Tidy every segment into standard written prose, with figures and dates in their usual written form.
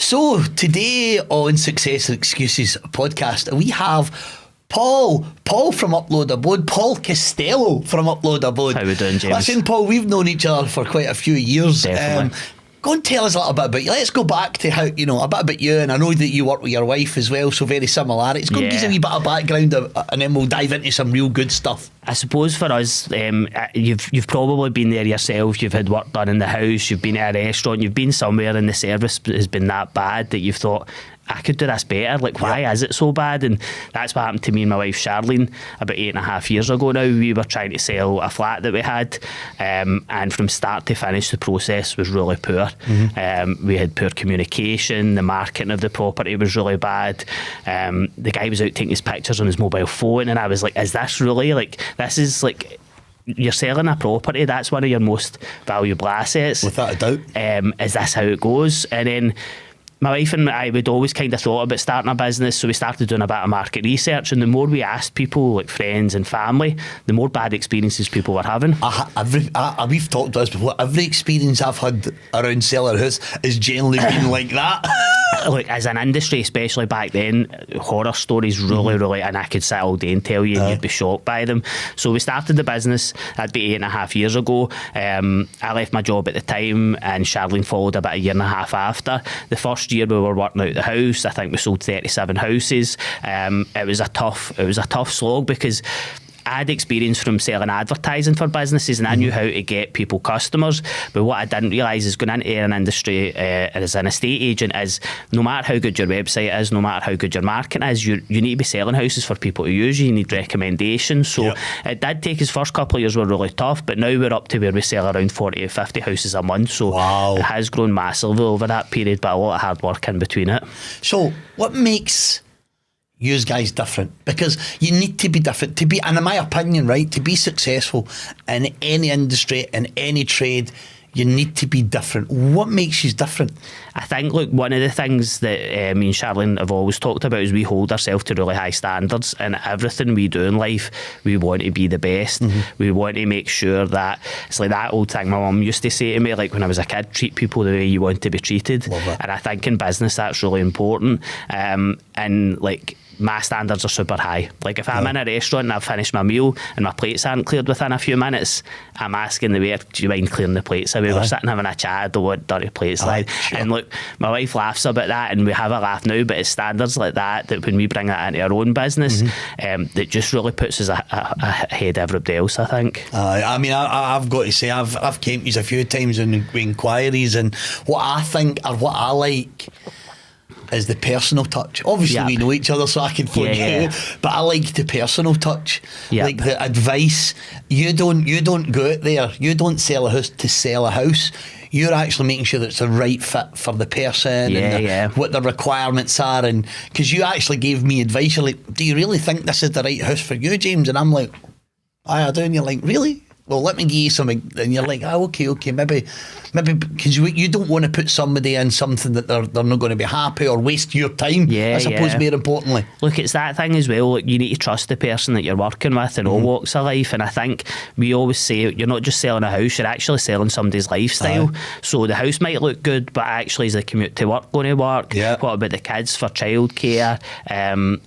So today on Success and Excuses podcast, we have Paul from Upload Abode, Paul Costello from Upload Abode. How we doing, James? Listen, Paul, we've known each other for quite a few years. Definitely. Go and tell us a little bit about you. Let's go back to how, a bit about you, and I know that you work with your wife as well, so very similarities. Go and give us a wee bit of background, and then we'll dive into some real good stuff. I suppose for us, you've probably been there yourself. You've had work done in the house, you've been at a restaurant, you've been somewhere and the service has been that bad that you've thought, I could do this better. Like, why is it so bad? And that's what happened to me and my wife Charlene about 8.5 years ago now. We were trying to sell a flat that we had, and from start to finish the process was really poor. We had poor communication, the marketing of the property was really bad. The guy was out taking his pictures on his mobile phone, and I was like, is this really, like, this is like, you're selling a property, that's one of your most valuable assets, without a doubt. Is this how it goes? And then my wife and I would always kind of thought about starting a business, so we started doing a bit of market research, and the more we asked people, like friends and family, the more bad experiences people were having. We've talked about this before. Every experience I've had around selling a house has generally been like that. Like, as an industry, especially back then, horror stories really, and I could sit all day and tell you, and you'd be shocked by them. So we started the business, that'd be 8.5 years ago. I left my job at the time, and Charlene followed about 1.5 years after. The first year we were working out the house, I think we sold 37 houses. It was a tough slog, because I had experience from selling advertising for businesses, and I knew how to get people customers. But what I didn't realise is, going into an industry as an estate agent, is no matter how good your website is, no matter how good your marketing is, you need to be selling houses for people to use. You need recommendations. So it did take us, first couple of years were really tough, but now we're up to where we sell around 40 to 50 houses a month. So it has grown massively over that period, but a lot of hard work in between it. So what makes you guys different? Because you need to be different to be, and in my opinion, right, to be successful in any industry, in any trade, you need to be different. What makes you different? I think, look, one of the things that me and Charlene have always talked about is we hold ourselves to really high standards, and everything we do in life, we want to be the best. We want to make sure that, it's like that old thing my mum used to say to me, like when I was a kid, treat people the way you want to be treated. Love it. And I think in business that's really important. And like, my standards are super high. Like, if I'm in a restaurant and I've finished my meal and my plates aren't cleared within a few minutes, I'm asking the waiter, do you mind clearing the plates away? We're sitting having a chat, I don't want dirty plates. Sure. And look, my wife laughs about that, and we have a laugh now, but it's standards like that when we bring that into our own business, that just really puts us ahead of everybody else, I think. I mean, I've got to say, I've came to you a few times in inquiries, and what I think, or what I like, is the personal touch. Obviously we know each other, so I can phone you, but I like the personal touch, like the advice. You don't go out there, you don't sell a house to sell a house. You're actually making sure that it's the right fit for the person, and what the requirements are. And because you actually gave me advice, you're like, do you really think this is the right house for you, James? And I'm like, I do. And you're like, really? Well, let me give you something. And you're like, okay, maybe because you don't want to put somebody in something that they're not going to be happy, or waste your time, I suppose, more importantly. Look, it's that thing as well, like, you need to trust the person that you're working with in all walks of life. And I think we always say, you're not just selling a house, you're actually selling somebody's lifestyle. So the house might look good, but actually, is the commute to work going to work? What about the kids for childcare?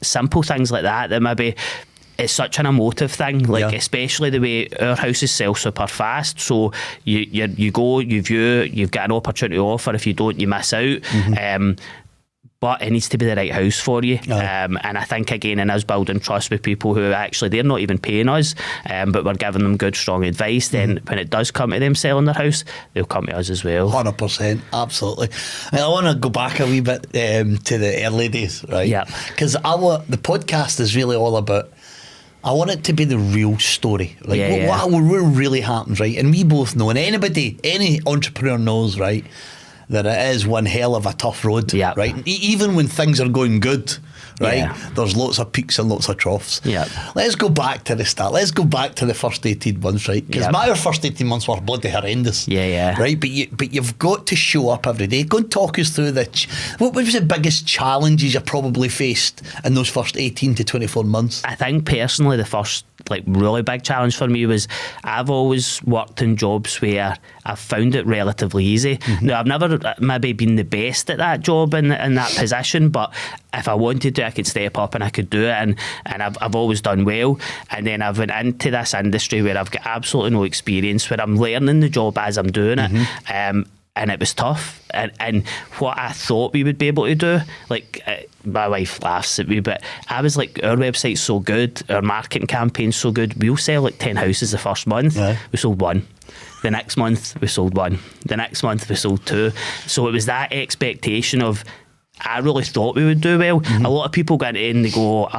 Simple things like that maybe, it's such an emotive thing, like especially the way our houses sell super fast. So you go, you view, you've got an opportunity to offer. If you don't, you miss out. But it needs to be the right house for you. And I think, again, in us building trust with people who actually, they're not even paying us, but we're giving them good, strong advice, then when it does come to them selling their house, they'll come to us as well. 100%, absolutely. I want to go back a wee bit to the early days, right? Because the podcast is really all about, I want it to be the real story, like what really happens, right? And we both know, and any entrepreneur knows, right, that it is one hell of a tough road, right? Even when things are going good, right, there's lots of peaks and lots of troughs. Let's go back to the start. Let's go back to the first 18 months, right? Because my first 18 months were bloody horrendous. Right? But you've got to show up every day. Go and talk us through what was the biggest challenges you probably faced in those first 18 to 24 months? I think personally the first like really big challenge for me was I've always worked in jobs where I've found it relatively easy. Now, I've never maybe been the best at that job in that position, but if I wanted to, I could step up and I could do it, and I've always done well. And then I've went into this industry where I've got absolutely no experience, where I'm learning the job as I'm doing it. And it was tough, and what I thought we would be able to do, like my wife laughs at me, but I was like, our website's so good, our marketing campaign's so good, we'll sell like 10 houses the first month. We sold 1. The next month we sold 1. The next month we sold 2. So it was that expectation of, I really thought we would do well. A lot of people get in, they go,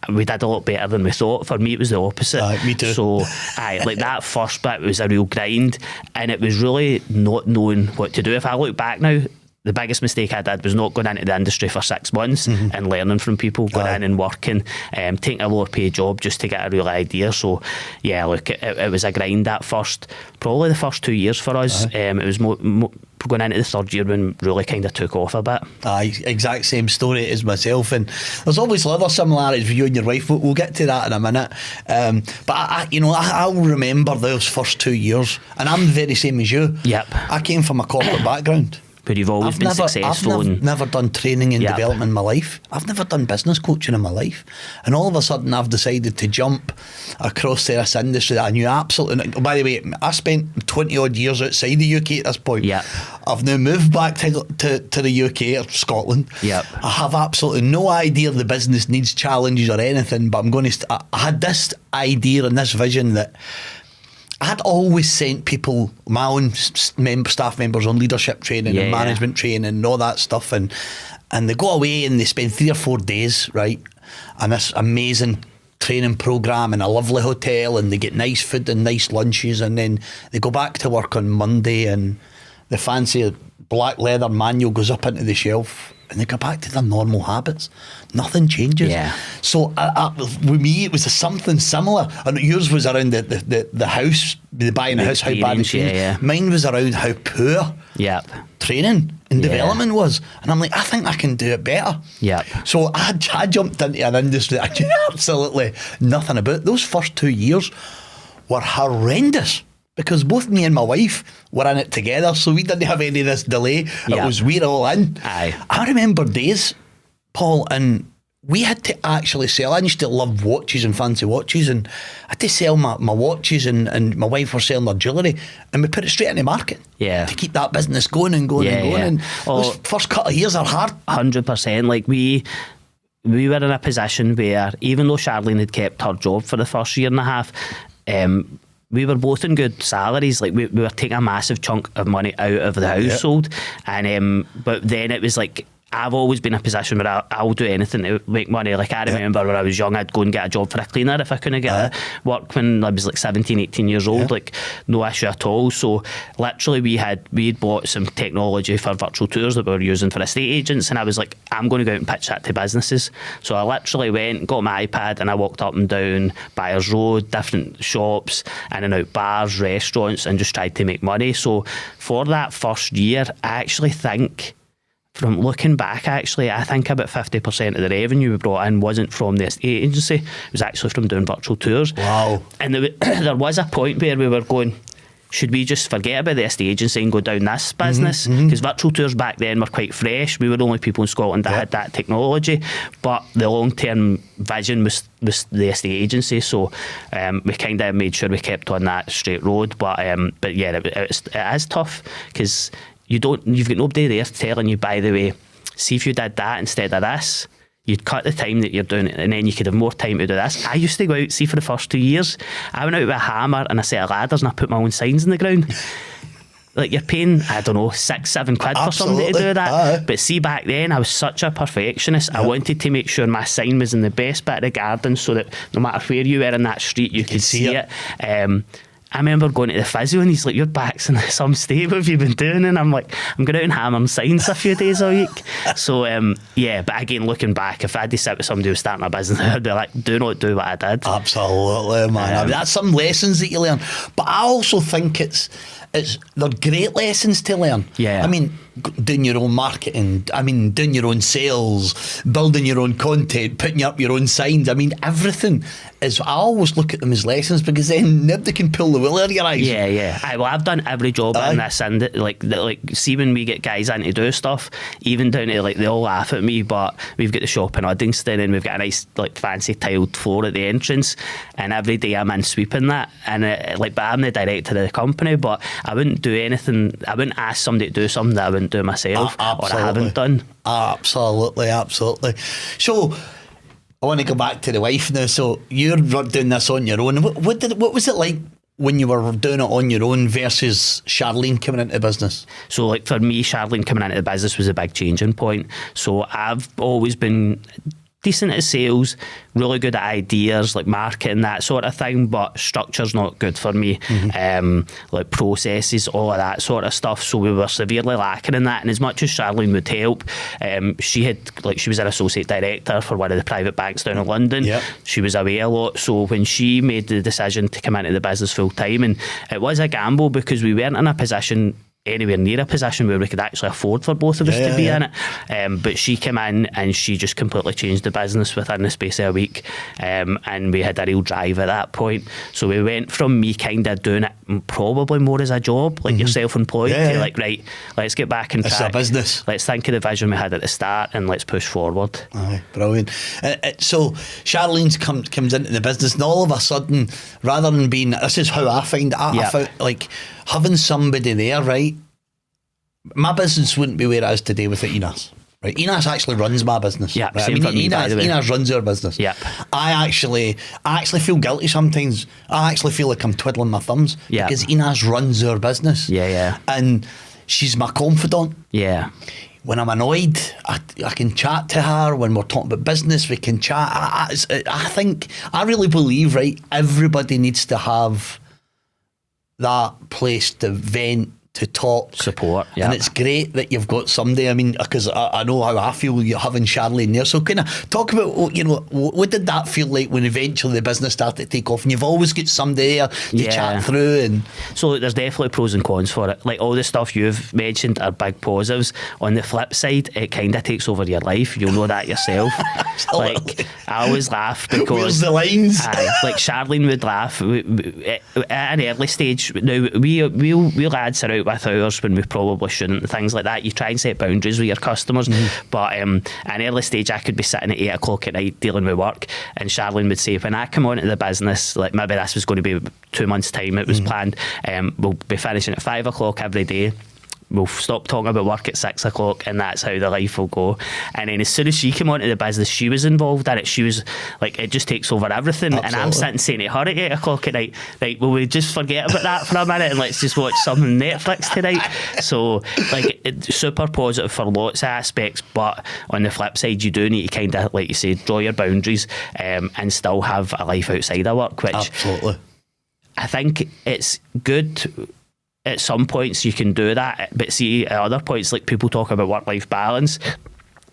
we did a lot better than we thought. For me, it was the opposite. Me too. So, like that first bit was a real grind, and it was really not knowing what to do. If I look back now, the biggest mistake I did was not going into the industry for 6 months and learning from people, going in and working, taking a lower paid job just to get a real idea. So, yeah, look, it was a grind probably the first 2 years for us. It was going into the third year when really kind of took off a bit. Exact same story as myself, and there's obviously other similarities with you and your wife. We'll get to that in a minute. But I'll remember those first 2 years, and I'm the very same as you. Yep. I came from a corporate background. But you've always been successful. I've never done training and development in my life. I've never done business coaching in my life. And all of a sudden I've decided to jump across to this industry that I knew absolutely. By the way, I spent 20 odd years outside the UK at this point. I've now moved back to the UK or Scotland. I have absolutely no idea the business needs challenges or anything, but I had this idea and this vision that I had always sent people, my own staff members, on leadership training and management training and all that stuff, and they go away and they spend 3 or 4 days, right, and this amazing training programme in a lovely hotel, and they get nice food and nice lunches, and then they go back to work on Monday and the fancy black leather manual goes up into the shelf and they go back to their normal habits. Nothing changes. So with me, it was something similar. And yours was around the house, the buying a house, how bad it changed. Mine was around how poor training and development was. And I'm like, I think I can do it better. So I jumped into an industry that I knew absolutely nothing about. Those first 2 years were horrendous, because both me and my wife were in it together, so we didn't have any of this delay. It was we're all in. I remember days, Paul, and we had to actually sell. I used to love watches and fancy watches, and I had to sell my watches, and my wife was selling her jewellery, and we put it straight into market to keep that business going and going and going. And those first couple of years are hard. 100%. Like we were in a position where, even though Charlene had kept her job for the first year and a half, we were both in good salaries. Like we were taking a massive chunk of money out of the household, and but then it was like, I've always been in a position where I'll do anything to make money. Like I remember when I was young, I'd go and get a job for a cleaner if I couldn't get work when I was like 17, 18 years old. Like no issue at all. So literally we'd bought some technology for virtual tours that we were using for estate agents, and I was like, I'm going to go out and pitch that to businesses. So I literally went, got my iPad, and I walked up and down Byers Road, different shops, in and out bars, restaurants, and just tried to make money. So for that first year, I actually think, from looking back, I think about 50% of the revenue we brought in wasn't from the estate agency. It was actually from doing virtual tours. Wow. And there was a point where we were going, should we just forget about the estate agency and go down this business? Because virtual tours back then were quite fresh. We were the only people in Scotland that had that technology. But the long-term vision was the estate agency. So we kind of made sure we kept on that straight road. But yeah, it is tough, because you've got nobody there telling you, by the way, see if you did that instead of this, you'd cut the time that you're doing it, and then you could have more time to do this. I used to go out, see, for the first 2 years, I went out with a hammer and a set of ladders, and I put my own signs in the ground. Like, you're paying, I don't know, £6-7 for somebody to do that. But see, back then I was such a perfectionist. I wanted to make sure my sign was in the best bit of the garden, so that no matter where you were in that street, you could see it. I remember going to the physio, and he's like, your back's in some state, what have you been doing? And I'm like, I'm going out and hammering signs a few days a week. So yeah, but again, looking back, if I had to sit with somebody who was starting a business, I'd be like, do not do what I did. Absolutely, man. I mean, that's some lessons that you learn, but I also think they're great lessons to learn. I mean, doing your own marketing, I mean, doing your own sales, building your own content, putting up your own signs. I mean, everything is, I always look at them as lessons, because then nobody can pull the wool out of your eyes. Well, I've done every job in this, and like see, when we get guys in to do stuff, even down to like, they all laugh at me, but we've got the shop in Uddingston and we've got a nice like fancy tiled floor at the entrance, and every day I'm in sweeping that, and but I'm the director of the company, but I wouldn't do anything, I wouldn't ask somebody to do something that I wouldn't do myself, or I haven't done. Absolutely. So I want to go back to the wife now. So you're doing this on your own. What was it like when you were doing it on your own versus Charlene coming into the business? So like for me, Charlene coming into the business was a big changing point. So I've always been decent at sales, really good at ideas, like marketing, that sort of thing, but structure's not good for me. Like processes, all of that sort of stuff. So we were severely lacking in that. And as much as Charlene would help, she was an associate director for one of the private banks down in London. She was away a lot. So when she made the decision to come into the business full time, and it was a gamble because we weren't in a position, anywhere near a position where we could actually afford for both of us to be in it, but she came in and she just completely changed the business within the space of a week, and we had a real drive at that point. So we went from me kind of doing it probably more as a job, like you're self-employed, to like, right, let's get back in track. It's a business. Let's think of the vision we had at the start and let's push forward. Brilliant. So Charlene comes into the business, and all of a sudden, rather than being, this is how I find it, I found like having somebody there, right? My business wouldn't be where it is today without Enos. Right, Enos actually runs my business. Yeah, right? same for me, by the way. Enos runs our business. Yep. I actually feel guilty sometimes. I actually feel like I'm twiddling my thumbs because Enos runs our business. And she's my confidant. When I'm annoyed, I can chat to her. When we're talking about business, we can chat. I really believe, right, everybody needs to have that place to vent, to talk, support, and it's great that you've got somebody. I mean, because I know how I feel having Charlene there. So kind of talk about, what did that feel like when eventually the business started to take off, and you've always got somebody there to chat through. And so there's definitely pros and cons for it. Like all the stuff you've mentioned are big positives. On the flip side, it kind of takes over your life. You'll know that yourself. Like I always laugh because where's the lines? Like Charlene would laugh at an early stage. Now we'll add her out with hours when we probably shouldn't, things like that. You try and set boundaries with your customers, but at an early stage I could be sitting at 8 o'clock at night dealing with work, and Charlene would say, when I come onto the business, like maybe this was going to be 2 months time, it was planned, we'll be finishing at 5 o'clock every day. We'll stop talking about work at 6 o'clock, and that's how the life will go. And then as soon as she came onto the business, she was involved in it. She was like, it just takes over everything. Absolutely. And I'm sitting saying to her at 8 o'clock at night, like, will we just forget about that for a minute and let's just watch some Netflix tonight? So like, it's super positive for lots of aspects, but on the flip side, you do need to kind of, like you say, draw your boundaries, and still have a life outside of work, which absolutely, I think it's good. At some points you can do that, but see, at other points, like people talk about work-life balance,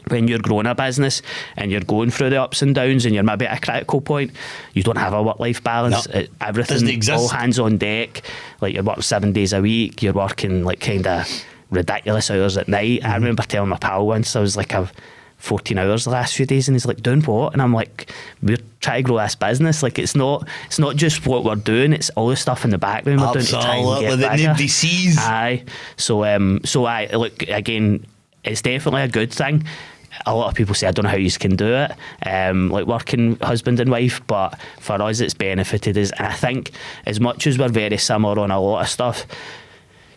when you're growing a business and you're going through the ups and downs and you're maybe at a critical point, you don't have a work-life balance. No, everything, all hands on deck. Like you're working 7 days a week, you're working like kind of ridiculous hours at night. I remember telling my pal once, I was like, I've 14 hours the last few days, and he's like, doing what? And I'm like, we're trying to grow this business. Like it's not just what we're doing, it's all the stuff in the background we're doing to try and get that bigger. Nobody sees. Aye. So I look, again, it's definitely a good thing. A lot of people say, I don't know how you can do it, like working husband and wife, but for us it's benefited us. And I think as much as we're very similar on a lot of stuff,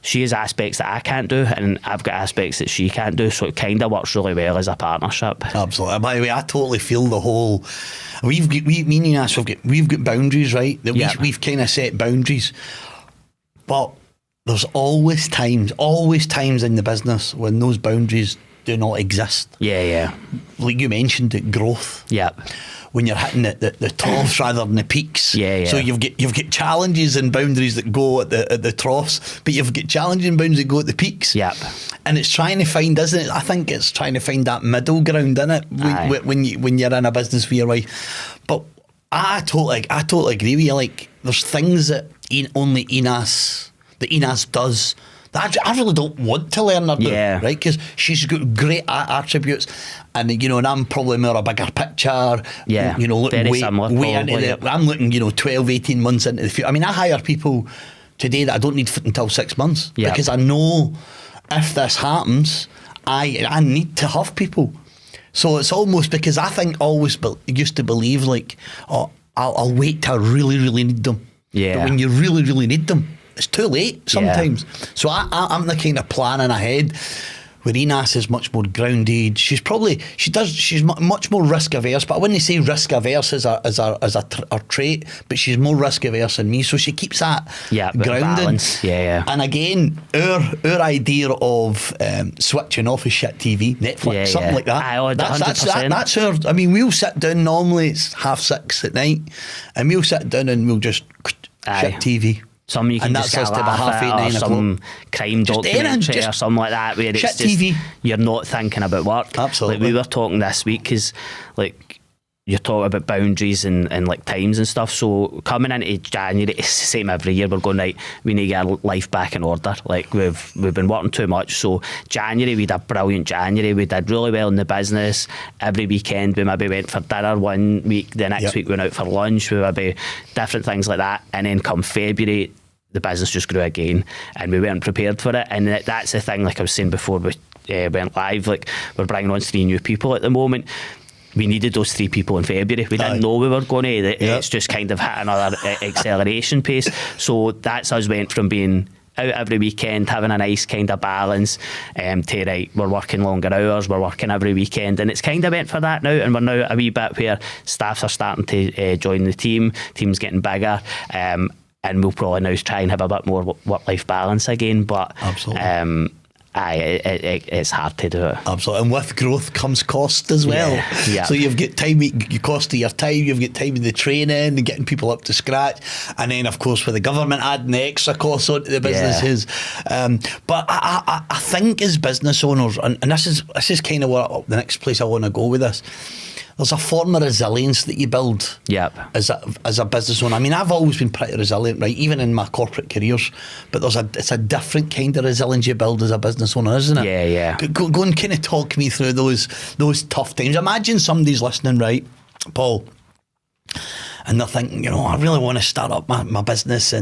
she has aspects that I can't do, and I've got aspects that she can't do, so it kind of works really well as a partnership. Absolutely. By the way, I totally feel the whole. Me and Ines, we've got boundaries, right? That we've kind of set boundaries, but there's always times in the business when those boundaries do not exist. Like you mentioned, it growth. When you're hitting the troughs rather than the peaks. So you've got challenges and boundaries that go at the troughs, but you've got challenges and boundaries that go at the peaks. And it's trying to find, isn't it? I think it's trying to find that middle ground, isn't it? When you're in a business with your wife. But I totally agree with you. Like there's things that only Enos does I really don't want to learn her, right? Because she's got great attributes, and and I'm probably more a bigger picture. Looking very similar. Way into I'm looking, 12, 18 months into the future. I mean, I hire people today that I don't need until 6 months because I know if this happens, I need to have people. So it's almost because I think always used to believe like, oh, I'll wait till I really, really need them. Yeah. But when you really, really need them, it's too late sometimes. Yeah. So I'm the kind of planning ahead. Where Enas is much more grounded. She's much more risk averse, but I wouldn't say risk averse as a trait, but she's more risk averse than me, so she keeps that grounded. And again, our idea of switching off of shit TV, Netflix, something like that. That's our. I mean, we'll sit down normally. It's 6:30 at night, and we'll sit down and we'll just shit TV. Some you can just get laugh at, or some crime documentary or something like that, where it's just TV. You're not thinking about work. Absolutely. Like we were talking this week, because like you're talking about boundaries and like times and stuff. So coming into January, it's the same every year. We're going, right, we need to get our life back in order. Like we've been working too much. So January, we did a brilliant January. We did really well in the business. Every weekend we maybe went for dinner one week. The next week we went out for lunch. We maybe different things like that. And then come February, the business just grew again, and we weren't prepared for it. And that's the thing, like I was saying before we went live, like we're bringing on 3 new people at the moment. We needed those 3 people in February. We didn't know we were going to. It's just kind of hit another acceleration pace. So that's us went from being out every weekend, having a nice kind of balance, to right, we're working longer hours, we're working every weekend, and it's kind of went for that now. And we're now a wee bit where staffs are starting to join the team's getting bigger, and we'll probably now try and have a bit more work-life balance again. But absolutely. It's hard to do it. Absolutely. And with growth comes cost as well. Yeah. So you've got time, you cost of your time, you've got time in the training and getting people up to scratch, and then of course with the government adding the extra costs onto the businesses. But I think as business owners, and this is kind of what the next place I want to go with this, there's a form of resilience that you build as a business owner. I mean, I've always been pretty resilient, right, even in my corporate careers, but it's a different kind of resilience you build as a business owner, isn't it? Yeah. Go and kind of talk me through those tough times. Imagine somebody's listening, right, Paul, and they're thinking, I really want to start up my business,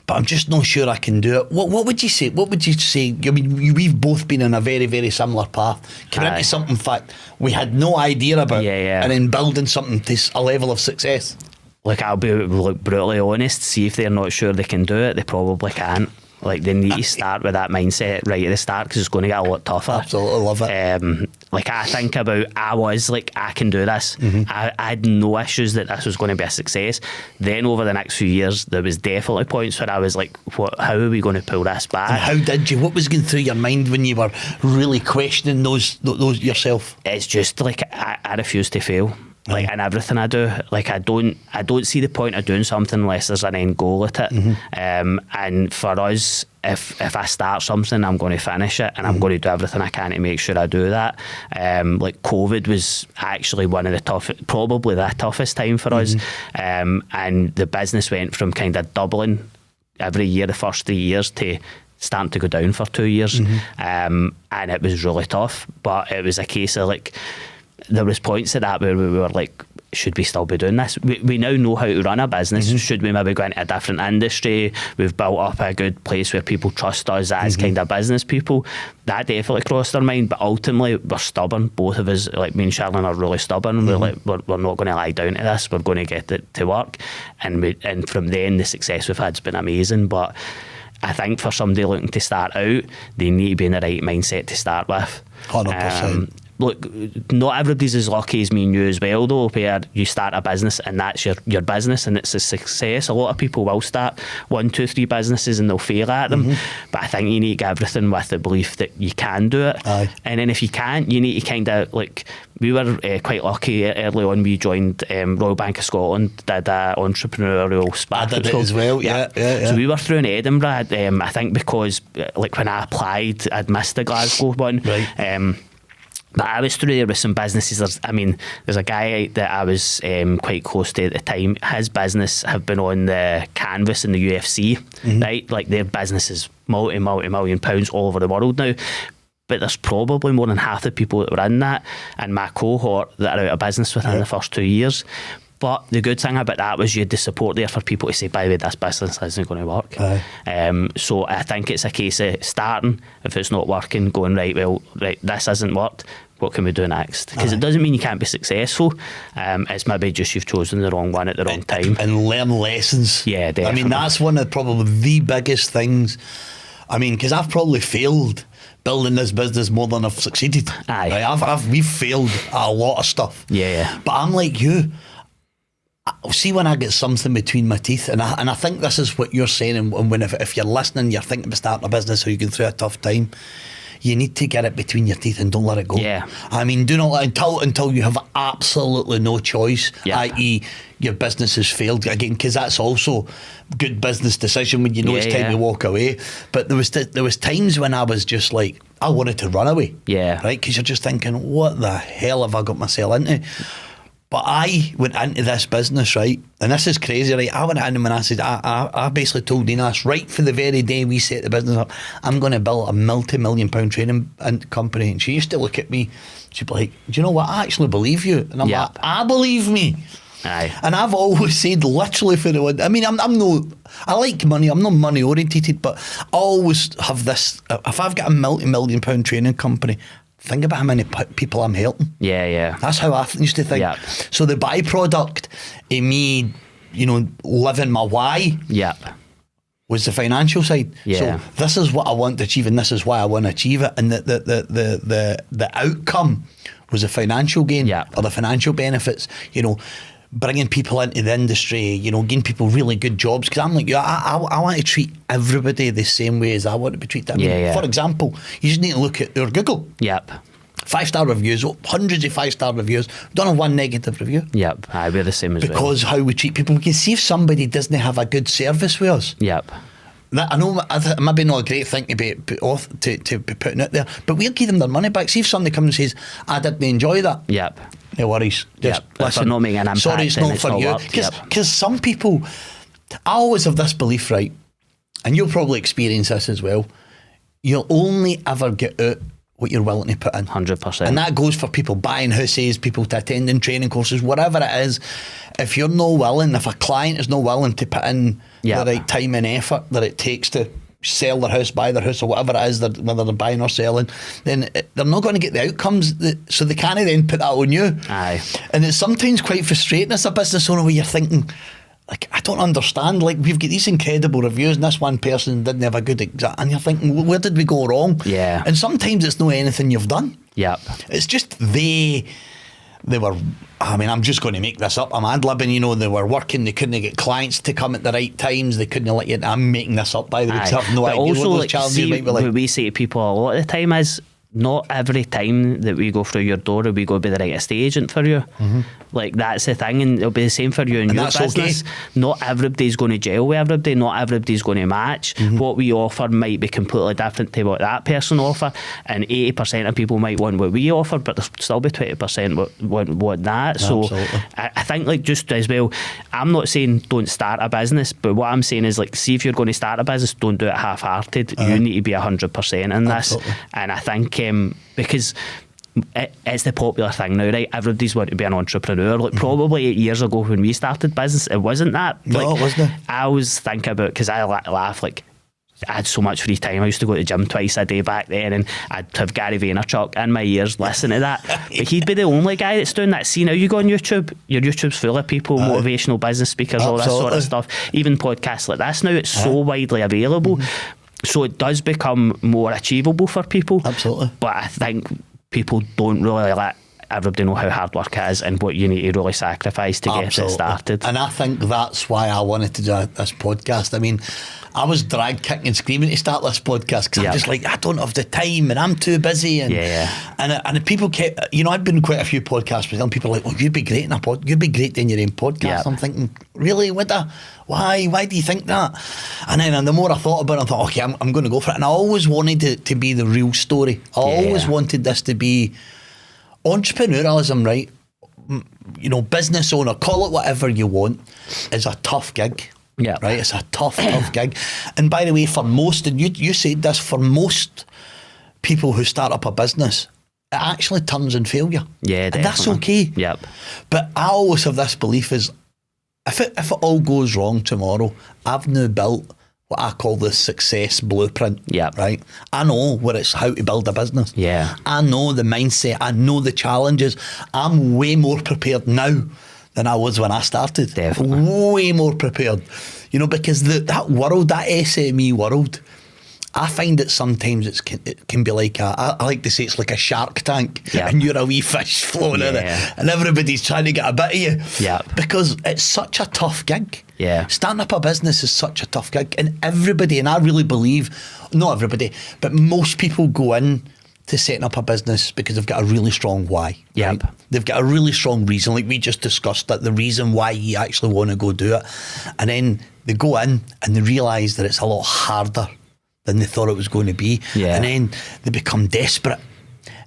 but I'm just not sure I can do it. What would you say? What would you say? I mean, we've both been in a very, very similar path. Coming into something, in fact, we had no idea about, and then building something to a level of success. Like, I'll be brutally honest, see if they're not sure they can do it, they probably can't. Like, they need to start with that mindset right at the start, because it's going to get a lot tougher. Absolutely, love it. Like, I think about, I was like, I can do this. I had no issues that this was going to be a success. Then over the next few years, there was definitely points where I was like, how are we going to pull this back? And how did you? What was going through your mind when you were really questioning those yourself? It's just like, I refuse to fail. Like, in everything I do, like, I don't see the point of doing something unless there's an end goal at it. And for us, if I start something, I'm going to finish it, and I'm going to do everything I can to make sure I do that. Like, COVID was actually one of the toughest, probably the toughest time for us. And the business went from kind of doubling every year the first 3 years to starting to go down for 2 years. And it was really tough, but it was a case of like, there was points at that where we were like, should we still be doing this? We now know how to run a business. Should we maybe go into a different industry? We've built up a good place where people trust us as kind of business people. That definitely crossed our mind, but ultimately we're stubborn. Both of us, like me and Charlene, are really stubborn. We're like, we're not going to lie down to this. We're going to get it to work. And from then, the success we've had has been amazing. But I think for somebody looking to start out, they need to be in the right mindset to start with. 100%. Look, not everybody's as lucky as me and you as well, though, where you start a business and that's your business and it's a success. A lot of people will start 1, 2, 3 businesses and they'll fail at them. But I think you need to get everything with the belief that you can do it. And then if you can't, you need to kind of, like, we were quite lucky early on. We joined Royal Bank of Scotland, did an entrepreneurial spark. I did it as well, yeah. So we were through in Edinburgh, I think because, like, when I applied, I'd missed the Glasgow one. But I was through there with some businesses. There's a guy that I was quite close to at the time. His business have been on the canvas in the UFC, right? Like their business is multi-million pounds all over the world now. But there's probably more than half the people that were in that and my cohort that are out of business within the first 2 years. But the good thing about that was you had the support there for people to say, by the way, this business isn't going to work. So I think it's a case of starting, if it's not working, going, right, this hasn't worked, what can we do next? Because it doesn't mean you can't be successful. It's maybe just you've chosen the wrong one at the wrong time. And learn lessons. Yeah, definitely. I mean, that's one of probably the biggest things. I mean, because I've probably failed building this business more than I've succeeded. Aye. Right? We've failed a lot of stuff. Yeah. But I'm like you. See, when I get something between my teeth, and I think this is what you're saying, and when if you're listening, you're thinking about starting a business or you're going through a tough time, you need to get it between your teeth and don't let it go. Yeah. I mean, do not until you have absolutely no choice, i.e. your business has failed again, because that's also good business decision when you know it's time to walk away. But there was times when I was just like, I wanted to run away. Yeah. Right? Because you're just thinking, what the hell have I got myself into? But I went into this business, right? And this is crazy, right? I went in and I said, I basically told Dinas, right for the very day we set the business up, I'm going to build a multi-million pound training company. And she used to look at me, she'd be like, do you know what? I actually believe you. And I'm like, I believe me. Aye. And I've always said literally for the one, I mean, I like money, I'm not money orientated, but I always have this, if I've got a multi-million pound training company, think about how many people I'm helping. Yeah. That's how I used to think. So the byproduct of me, living my why was the financial side. So this is what I want to achieve and this is why I want to achieve it. And the outcome was the financial gain or the financial benefits, bringing people into the industry, getting people really good jobs. Because I'm like, I want to treat everybody the same way as I want to be treated. I mean, for example, you just need to look at our Google. 5-star reviews, hundreds of 5-star reviews. Don't have one negative review. We're the same as well. Because how we treat people. We can see if somebody doesn't have a good service with us. I know maybe not a great thing to be putting out there, but we'll give them their money back. See if somebody comes and says, I didn't enjoy that. No worries. Just listen. Not making an impact, sorry, it's not for you. Because some people, I always have this belief, right? And you'll probably experience this as well. You'll only ever get out what you're willing to put in. 100%. And that goes for people buying houses, people to attending training courses, whatever it is. If you're not willing, if a client is not willing to put in the right time and effort that it takes to sell their house, buy their house, or whatever it is, whether they're buying or selling, then they're not going to get the outcomes, so they can't then put that on you. And it's sometimes quite frustrating as a business owner where you're thinking, like, I don't understand, like, we've got these incredible reviews and this one person didn't have a good exam, and you're thinking, where did we go wrong? And sometimes it's not anything you've done. It's just they were, I mean, I'm just going to make this up, I'm ad-libbing, they were working, they couldn't get clients to come at the right times, they couldn't let you, I'm making this up, by the way, because I have no idea also, what those challenges might be like. What we say to people a lot of the time is, not every time that we go through your door are we going to be the right estate agent for you. Like, that's the thing, and it'll be the same for you in your business. Not everybody's going to gel with everybody, not everybody's going to match. What we offer might be completely different to what that person offer, and 80% of people might want what we offer, but there'll still be 20% want that. So I think, like, just as well, I'm not saying don't start a business, but what I'm saying is, like, see if you're going to start a business, don't do it half-hearted. You need to be 100% in this. And I think because it's the popular thing now, right? Everybody's wanting to be an entrepreneur. Like, probably 8 years ago when we started business, it wasn't that. No, it wasn't. I always think about, because I laugh, like, I had so much free time. I used to go to the gym twice a day back then, and I'd have Gary Vaynerchuk in my ears listening to that. But he'd be the only guy that's doing that. See, now you go on YouTube, your YouTube's full of people, motivational business speakers, all that sort of stuff. Even podcasts like this now, it's so widely available. So it does become more achievable for people. But I think people don't really let everybody know how hard work is and what you need to really sacrifice to get it started. And I think that's why I wanted to do this podcast. I mean, I was dragged kicking and screaming to start this podcast because I'm just like, I don't have the time and I'm too busy. And and people kept, I'd been in quite a few podcasts with them. People are like, well, you'd be great in a pod. You'd be great in your own podcast. I'm thinking, really? Why do you think that? And then the more I thought about it, I thought, okay, I'm going to go for it. And I always wanted it to be the real story. I always wanted this to be entrepreneurialism, right? You know, business owner, call it whatever you want, is a tough gig. Yeah. Right? It's a tough gig. And by the way, for most, and you said this, for most people who start up a business, it actually turns in failure. Yeah, and definitely. that's okay. Yep. But I always have this belief is, if it all goes wrong tomorrow, I've now built what I call the success blueprint. Yep. Right? I know how to build a business. Yeah. I know the mindset. I know the challenges. I'm way more prepared now than I was when I started. Definitely. Way more prepared. You know, because that world, that SME world, I find that sometimes it can be like I like to say it's like a shark tank, and you're a wee fish floating in it, and everybody's trying to get a bit of you. Yeah. Because it's such a tough gig. Yeah. Starting up a business is such a tough gig, and everybody, and I really believe, not everybody, but most people go in to setting up a business because they've got a really strong why. Yep. Right? They've got a really strong reason, like we just discussed, that the reason why you actually want to go do it, and then they go in and they realise that it's a lot harder than they thought it was going to be. Yeah. And then they become desperate.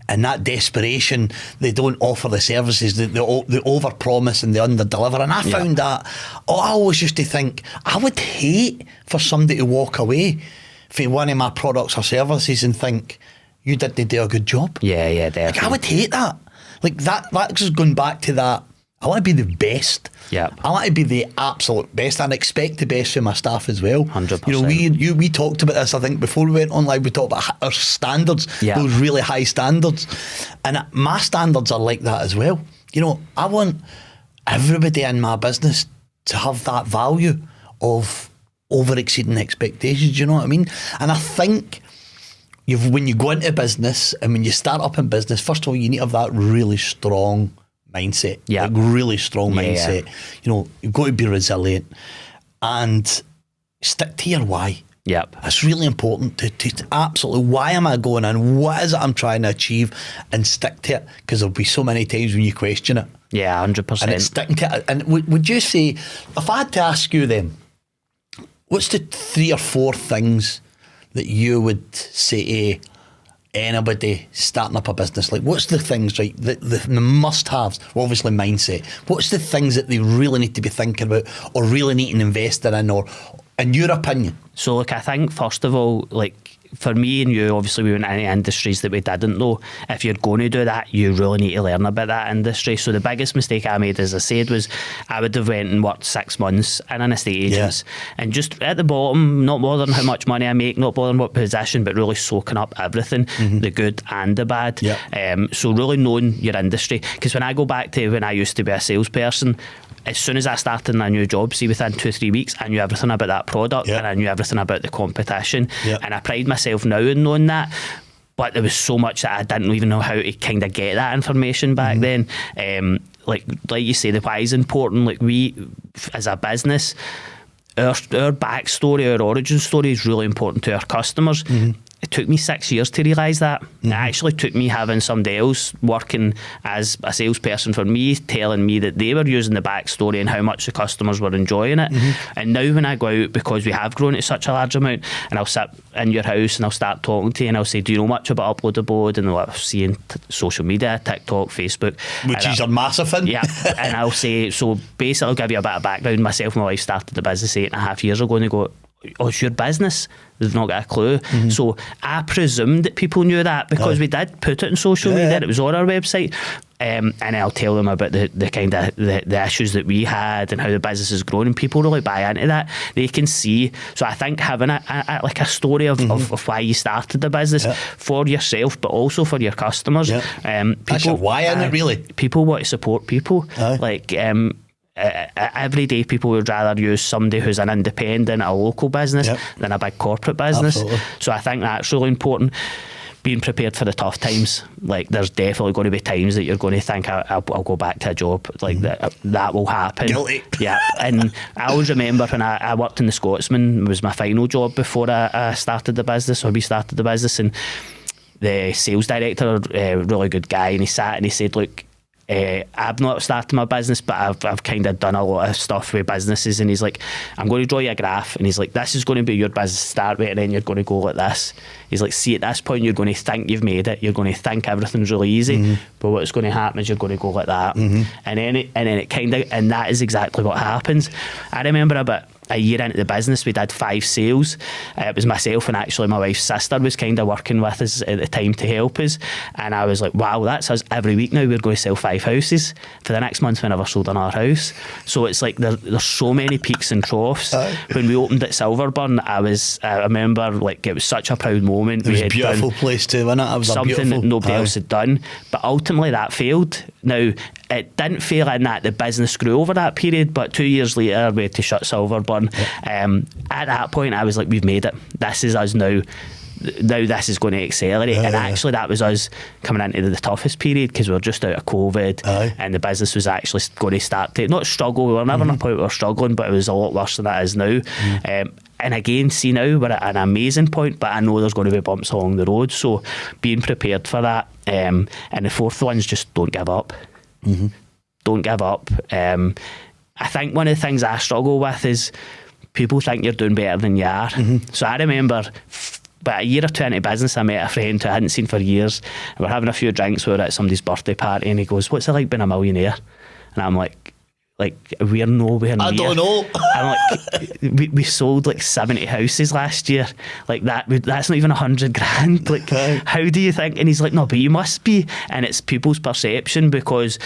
And that desperation, they don't offer the services, they overpromise and they underdeliver. And I found that, I always used to think, I would hate for somebody to walk away from one of my products or services and think, you didn't do a good job. Yeah, definitely. Like, I would hate that. Like that's just going back to that. I want to be the best. Yeah. I want to be the absolute best and expect the best from my staff as well. 100%. You know, we talked about this, I think, before we went on live, we talked about our standards, those really high standards. And my standards are like that as well. You know, I want everybody in my business to have that value of over-exceeding expectations, you know what I mean? And I think when you go into business and when you start up in business, first of all, you need to have that really strong mindset. Yeah. Like really strong mindset. You know, you've got to be resilient and stick to your why. Yep. It's really important to absolutely, why am I going in? What is it I'm trying to achieve? And stick to it, because there'll be so many times when you question it. Yeah, 100%. And it's sticking to it. And would you say, if I had to ask you then, what's the 3 or 4 things that you would say to anybody starting up a business? Like, what's the things, right, the must-haves? Well, obviously mindset. What's the things that they really need to be thinking about or really need to invest in, or in your opinion? So, look, I think, first of all, like, for me and you, obviously we went into industries that we didn't know. If you're going to do that, you really need to learn about that industry. So the biggest mistake I made, as I said, was I would have went and worked 6 months in an estate agent's and just at the bottom, not bothering how much money I make, not bothering what position, but really soaking up everything, the good and the bad. So really knowing your industry. Because when I go back to when I used to be a salesperson, as soon as I started in a new job, see, within 2-3 weeks, I knew everything about that product and I knew everything about the competition. And I pride myself now in knowing that. But there was so much that I didn't even know how to kind of get that information back then. Like you say, the why is important. Like, we, as a business, our backstory, our origin story is really important to our customers. It took me 6 years to realise that. It actually took me having somebody else working as a salesperson for me, telling me that they were using the backstory and how much the customers were enjoying it. And now when I go out, because we have grown to such a large amount, and I'll sit in your house and I'll start talking to you and I'll say, do you know much about Upload Abode? And they'll see in social media, TikTok, Facebook. Which is a massive thing. Yeah. And I'll say, so basically I'll give you a bit of background. Myself and my wife started the business 8.5 years ago, and they go, oh, it's your business? They've not got a clue. So I presumed that people knew that, because we did put it in social media. It was on our website. And I'll tell them about the kind of the issues that we had and how the business has grown, and people really buy into that. They can see. So I think having like a story of why you started the business for yourself, but also for your customers. People, that's your why, isn't it, really? People want to support people. Like, every day people would rather use somebody who's an independent, a local business, than a big corporate business. Absolutely. So I think that's really important. Being prepared for the tough times. Like, there's definitely going to be times that you're going to think, I'll go back to a job. Like, that will happen. Guilty. Yeah. And I always remember when I worked in the Scotsman, it was my final job before I started the business, or we started the business, and the sales director, a really good guy, and he sat and he said, look, I've not started my business, but I've kind of done a lot of stuff with businesses, and he's like, I'm going to draw you a graph, and he's like, this is going to be your business start with, and then you're going to go like this. He's like, see, at this point you're going to think you've made it, you're going to think everything's really easy, but what's going to happen is you're going to go like that, and then it kind of, and that is exactly what happens. I remember about a year into the business, we did 5 sales. It was myself and actually my wife's sister was kind of working with us at the time to help us, and I was like, wow, that's us every week now. We're going to sell 5 houses. For the next month we never sold another house. So it's like there's so many peaks and troughs. When we opened at Silverburn, I remember, like, it was such a proud moment. It was a beautiful place too, wasn't it? It was something that nobody else had done, but ultimately that failed. Now, it didn't fail in that the business grew over that period, but 2 years later we had to shut Silverburn. At that point I was like, we've made it, this is us now this is going to accelerate. And actually that was us coming into the toughest period, because we were just out of COVID, and the business was actually going to start to not struggle. We were never on a point we were struggling, but it was a lot worse than it is now. And again, see, now we're at an amazing point, but I know there's going to be bumps along the road, so being prepared for that. And the fourth one's just don't give up. Don't give up. I think one of the things I struggle with is people think you're doing better than you are. So I remember about a year or two into business, I met a friend who I hadn't seen for years. We were having a few drinks, we were at somebody's birthday party, and he goes, what's it like being a millionaire? And I'm like, we're nowhere near. I don't know. I'm like, we sold like 70 houses last year. Like that's not even 100 grand. Like, how do you think? And he's like, no, but you must be. And it's people's perception, because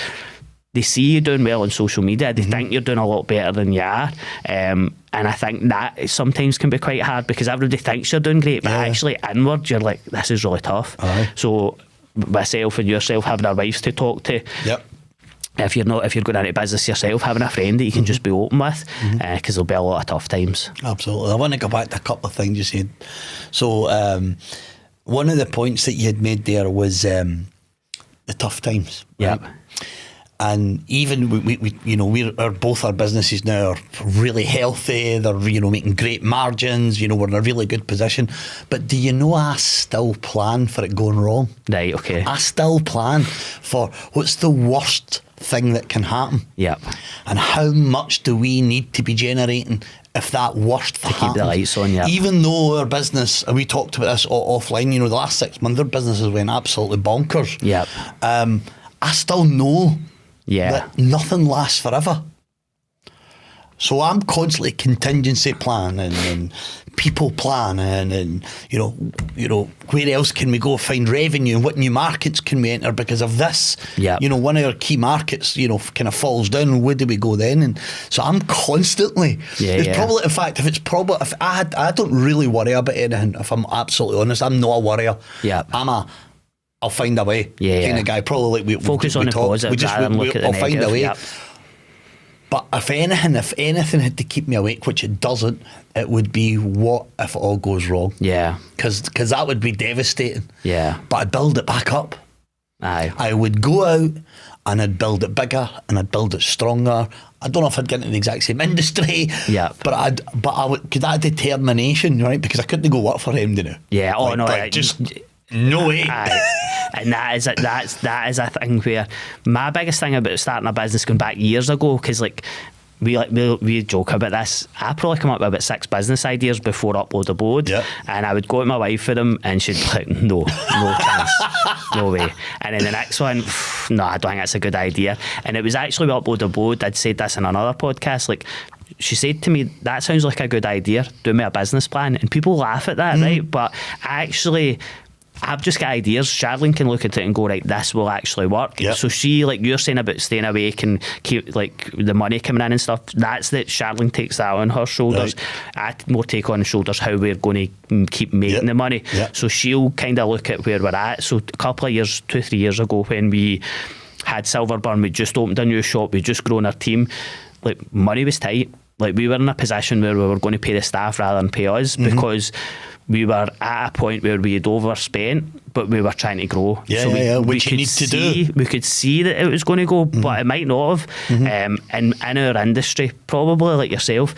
they see you doing well on social media. They think you're doing a lot better than you are. And I think that sometimes can be quite hard, because everybody thinks you're doing great, but actually inward you're like, this is really tough. So myself and yourself having our wives to talk to. If you're going into business yourself, having a friend that you can just be open with, because there'll be a lot of tough times. Absolutely. I want to go back to a couple of things you said. So one of the points that you had made there was the tough times. Right? And even both our businesses now are really healthy. They're making great margins. We're in a really good position. But do you know, I still plan for it going wrong. Right. Okay. I still plan for what's the worst thing that can happen. And how much do we need to be generating if that worst to happens, keep the lights on? Even though our business, and we talked about this offline, the last 6 months, our businesses went absolutely bonkers. I still know that nothing lasts forever. So I'm constantly contingency planning and people planning, and where else can we go find revenue, and what new markets can we enter because of this. One of our key markets kind of falls down, where do we go then? And so I'm constantly probably, in fact, if I don't really worry about anything, if I'm absolutely honest. I'm not a worrier. I'll find a way kind of guy. Probably like we focus on the positive rather than look at the negative. I'll find a way. But if anything had to keep me awake, which it doesn't, it would be, what if it all goes wrong? Because that would be devastating. But I'd build it back up. I would go out and I'd build it bigger and I'd build it stronger. I don't know if I'd get into the exact same industry. But I would, because that determination, right? Because I couldn't go work for him, no way. And that is a thing where my biggest thing about starting a business going back years ago, because we joke about this, I probably come up with about 6 business ideas before Upload Abode, and I would go to my wife for them and she'd be like, no chance, no way. And then the next one, no, I don't think that's a good idea. And it was actually with Upload Abode, I'd said this in another podcast, like, she said to me, that sounds like a good idea, do me a business plan. And people laugh at that, right? But I've just got ideas. Charlene can look at it and go, right, this will actually work. So she, like you're saying about staying awake and keep like the money coming in and stuff, that's that Charlene takes that on her shoulders. I more take on the shoulders how we're going to keep making the money. So she'll kind of look at where we're at. So a couple of years, 2-3 years ago, when we had Silverburn, we just opened a new shop, we just grown our team, like money was tight. Like we were in a position where we were going to pay the staff rather than pay us, because we were at a point where we had overspent, but we were trying to grow. Which you need to do. We could see that it was going to go, but it might not have. And in our industry, probably like yourself,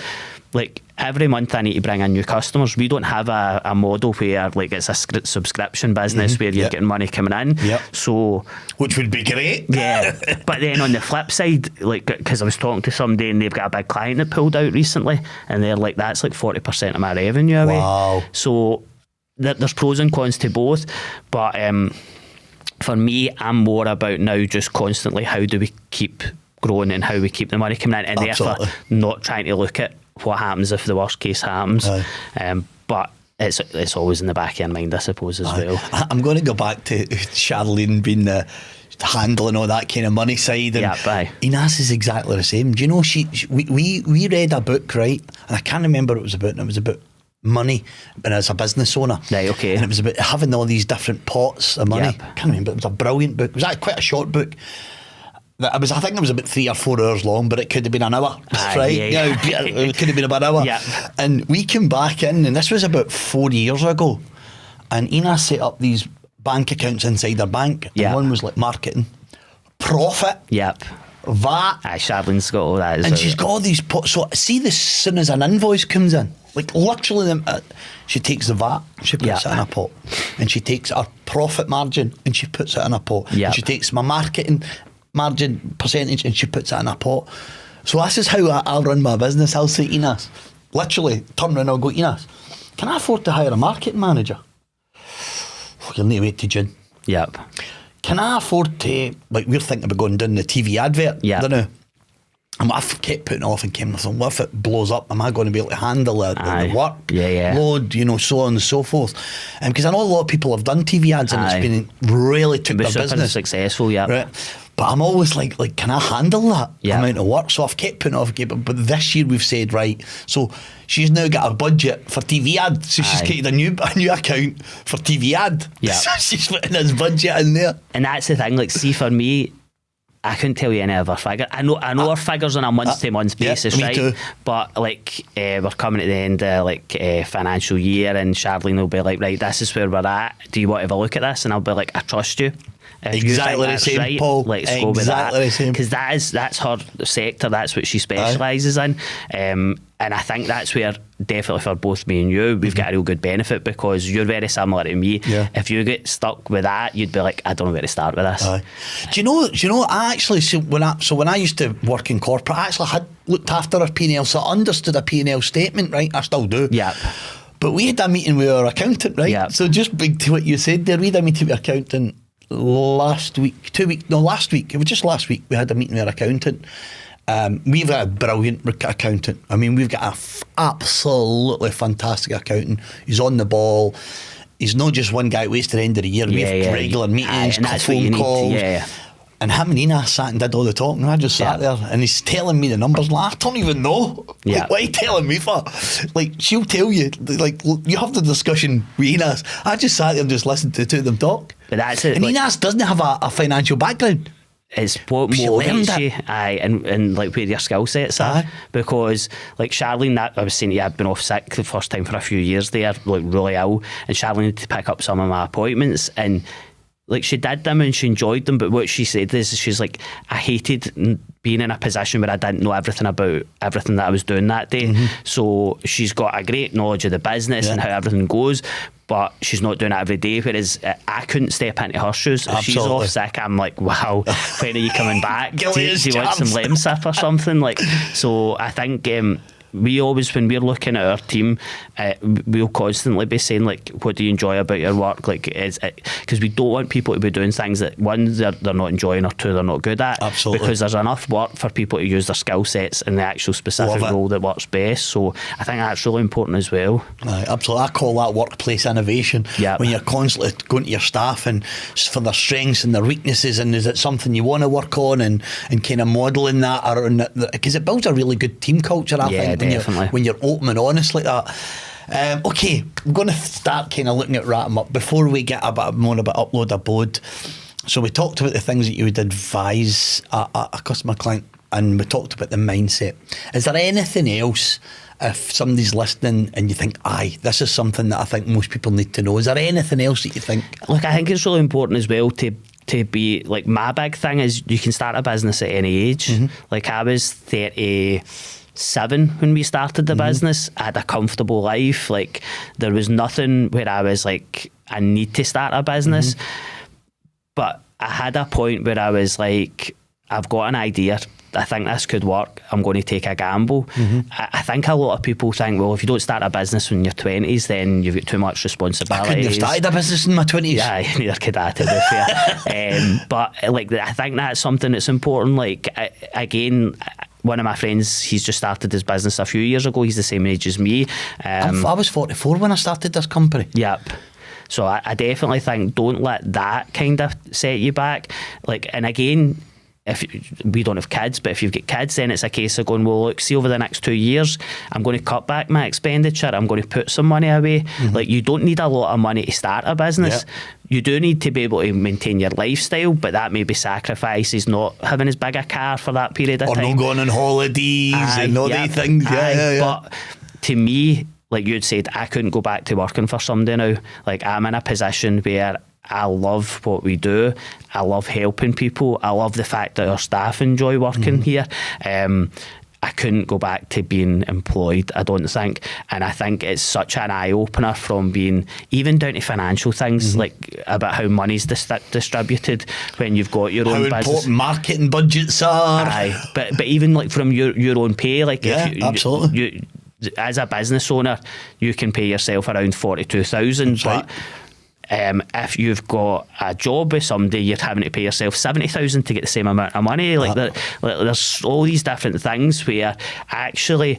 like every month I need to bring in new customers. We don't have a model where like it's a subscription business where you're getting money coming in. So, which would be great. Yeah, but then on the flip side, like, because I was talking to somebody and they've got a big client that pulled out recently, and they're like, that's like 40% of my revenue away. Wow. So there's pros and cons to both, but for me, I'm more about now just constantly how do we keep growing and how we keep the money coming in, and therefore not trying to look at what happens if the worst case happens. But it's always in the back of your mind, I suppose, as well. I'm going to go back to Charlene being the handling all that kind of money side, and Ines is exactly the same. Do you know, we read a book, right, and I can't remember what it was about, and it was about money and as a business owner, right? Okay. And it was about having all these different pots of money. I can't remember. It was a brilliant book. It was actually quite a short book. I think it was about 3 or 4 hours long, but it could have been an hour, right? It could have been about an hour. And we came back in, and this was about 4 years ago, and Ina set up these bank accounts inside her bank. And one was like marketing, profit, VAT. Charlene's got all that. And she's got all these pots. So see, as soon as an invoice comes in, like literally, she takes the VAT, she puts it in a pot, and she takes her profit margin and she puts it in a pot. And she takes my marketing margin percentage and she puts it in a pot. So this is how I'll run my business. I'll say, Ines, literally turn around and I'll go, Ines, can I afford to hire a marketing manager? You'll need to wait to June. Can I afford to, like, we're thinking about going down the TV advert, don't know. And I've kept putting off and came, what if it blows up? Am I going to be able to handle the work load, you know, so on and so forth? Because I know a lot of people have done TV ads and it's been really took their business successful, right? But I'm always like, can I handle that amount of work? So I've kept putting off, but this year we've said, right, so she's now got her budget for TV ad, so she's created a new account for TV ad. So she's putting his budget in there. And that's the thing, like, see, for me, I couldn't tell you any of our figures. I know our figures on a month-to-month basis, right? Too. But like we're coming at the end of financial year, and Charlene will be like, right, this is where we're at. Do you want to have a look at this? And I'll be like, I trust you. If exactly the same, right, Paul. Let's go with that. Because that's her sector. That's what she specialises in. And I think that's where, definitely for both me and you, we've got a real good benefit, because you're very similar to me. If you get stuck with that, you'd be like, I don't know where to start with this. Do you know? I actually, when I used to work in corporate, I actually had looked after a P&L, so I understood a P&L statement, right? I still do. But we had a meeting with our accountant, right? So just big to what you said there, we had a meeting with our accountant last week. It was just last week. We had a meeting with our accountant. We've got a brilliant accountant. I mean, we've got a absolutely fantastic accountant. He's on the ball. He's not just one guy who waits to the end of the year. We have regular meetings, phone calls. And him and Ina sat and did all the talking. I just sat there, and he's telling me the numbers. Like, I don't even know. Like, what are you telling me for? Like, she'll tell you. Like, you have the discussion with Ines. I just sat there and just listened to the two of them talk. But that's it. And Ines doesn't have a financial background. It's what motivates you, and like where your skill sets are. Because like Charlene, that I was saying to you, I'd been off sick the first time for a few years there, like really ill, and Charlene had to pick up some of my appointments, and like she did them and she enjoyed them, but what she said is, she's like, I hated being in a position where I didn't know everything about everything that I was doing that day. So she's got a great knowledge of the business and how everything goes, but she's not doing it every day, whereas I couldn't step into her shoes. If she's off sick, I'm like, wow, when are you coming back? do you want some Lemsip or something? Like, so I think we always, when we're looking at our team, we'll constantly be saying, like, what do you enjoy about your work? Like, because we don't want people to be doing things that, one, they're not enjoying, or two, they're not good at. Because there's enough work for people to use their skill sets in the actual specific role that works best. So I think that's really important as well. Absolutely. I call that workplace innovation. When you're constantly going to your staff and for their strengths and their weaknesses, and is it something you want to work on, and kind of modelling that, because it builds a really good team culture, I think. When you're open and honest like that. Okay, I'm going to start kind of looking at wrapping up before we get a bit more about Upload Abode. So we talked about the things that you would advise a customer client, and we talked about the mindset. Is there anything else, if somebody's listening and you think, this is something that I think most people need to know? Is there anything else that you think? Look, I think it's really important as well to be, like, my big thing is you can start a business at any age. Like, I was 37 7 when we started the business. I had a comfortable life. Like, there was nothing where I was like, I need to start a business. But I had a point where I was like, I've got an idea. I think this could work. I'm going to take a gamble. I think a lot of people think, well, if you don't start a business when you're 20s, then you've got too much responsibility. I couldn't have started a business in my 20s. Yeah, neither could I, to be fair. But like, I think that's something that's important. Like, again, one of my friends, he's just started his business a few years ago. He's the same age as me. I was 44 when I started this company. Yep. So I definitely think don't let that kind of set you back. Like, and again, if we don't have kids, but if you've got kids, then it's a case of going, well, look, see, over the next 2 years, I'm going to cut back my expenditure. I'm going to put some money away. Like, you don't need a lot of money to start a business. You do need to be able to maintain your lifestyle, but that maybe sacrifices not having as big a car for that period of time. Or not going on holidays and all these things. But to me, like you'd said, I couldn't go back to working for somebody now. Like, I'm in a position where I love what we do. I love helping people. I love the fact that our staff enjoy working here. I couldn't go back to being employed, I don't think. And I think it's such an eye-opener from being, even down to financial things, like about how money's distributed when you've got your own business. How important marketing budgets are. Aye. But even like from your own pay, like absolutely. You, as a business owner, you can pay yourself around 42,000, but if you've got a job with somebody, you're having to pay yourself 70,000 to get the same amount of money. Like, there's all these different things where actually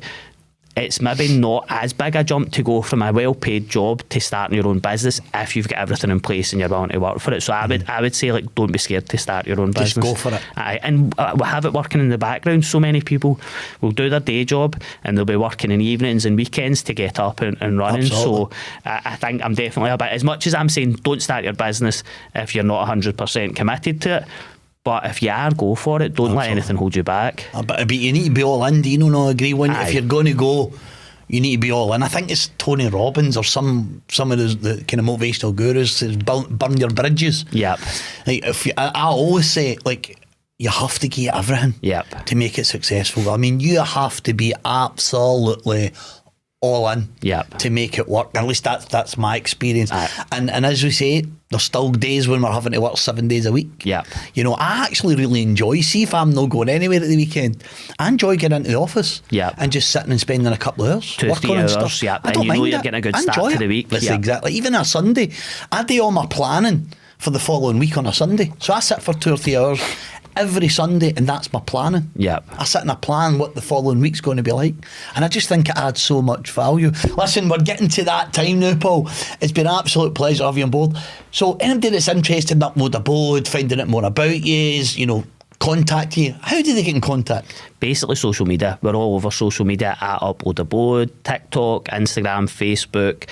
it's maybe not as big a jump to go from a well-paid job to starting your own business if you've got everything in place and you're willing to work for it. So I would say, like, don't be scared to start your own business. Just go for it. And have it working in the background. So many people will do their day job and they'll be working in evenings and weekends to get up and running. Absolutely. So I think I'm definitely about, as much as I'm saying don't start your business if you're not 100% committed to it, but if you are, go for it. Don't let anything hold you back. But you need to be all in. Do you not agree? If you're going to go, you need to be all in. I think it's Tony Robbins or some of the kind of motivational gurus says burn your bridges. Yep. Like, I always say, like, you have to give everything to make it successful. I mean, you have to be absolutely all in to make it work. At least that's my experience. And as we say, there's still days when we're having to work 7 days a week. You know, I actually really enjoy, see if I'm not going anywhere at the weekend, I enjoy getting into the office and just sitting and spending a couple of hours 2 or 3 hours stuff. I don't mind you're getting a good start to the week. That's exactly. Even a Sunday, I do all my planning for the following week on a Sunday. So I sit for 2 or 3 hours every Sunday, and that's my planning. I sit and I plan what the following week's going to be like, and I just think it adds so much value. Listen, we're getting to that time now, Paul. It's been an absolute pleasure to have you on board. So anybody that's interested in Upload Abode, finding out more about you know, contact you, how do they get in contact? Basically social media. We're all over social media at Upload Abode, TikTok, Instagram, Facebook,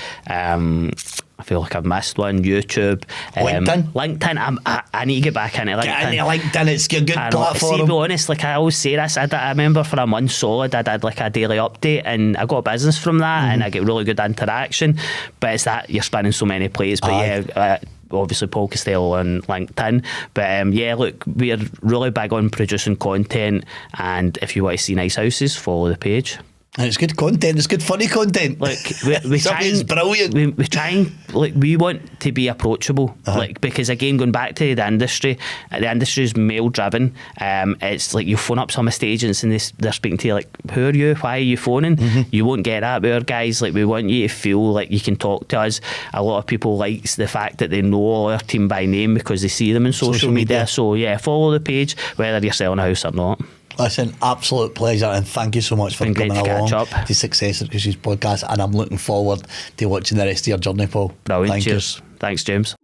I feel like I've missed one, YouTube, LinkedIn. I need to get back into LinkedIn. Get into LinkedIn, it's a good platform. See, to be honest, like I always say this, I remember for a month solid I did like a daily update and I got a business from that and I get really good interaction, but it's that you're spinning so many plates. But obviously Paul Costello on LinkedIn, but look, we're really big on producing content, and if you want to see nice houses, follow the page. And it's good content, it's good funny content. Like we try and, brilliant. We try and, like, we want to be approachable, like, because again, going back to the industry is male driven. It's like you phone up some estate agents and they're speaking to you like, who are you, why are you phoning? You won't get that with our guys. Like, we want you to feel like you can talk to us. A lot of people likes the fact that they know our team by name because they see them in social media. So follow the page whether you're selling a house or not. Listen, absolute pleasure, and thank you so much for coming along to Success Excuses podcast, and I'm looking forward to watching the rest of your journey, Paul. Brilliant. Cheers. Thanks, James.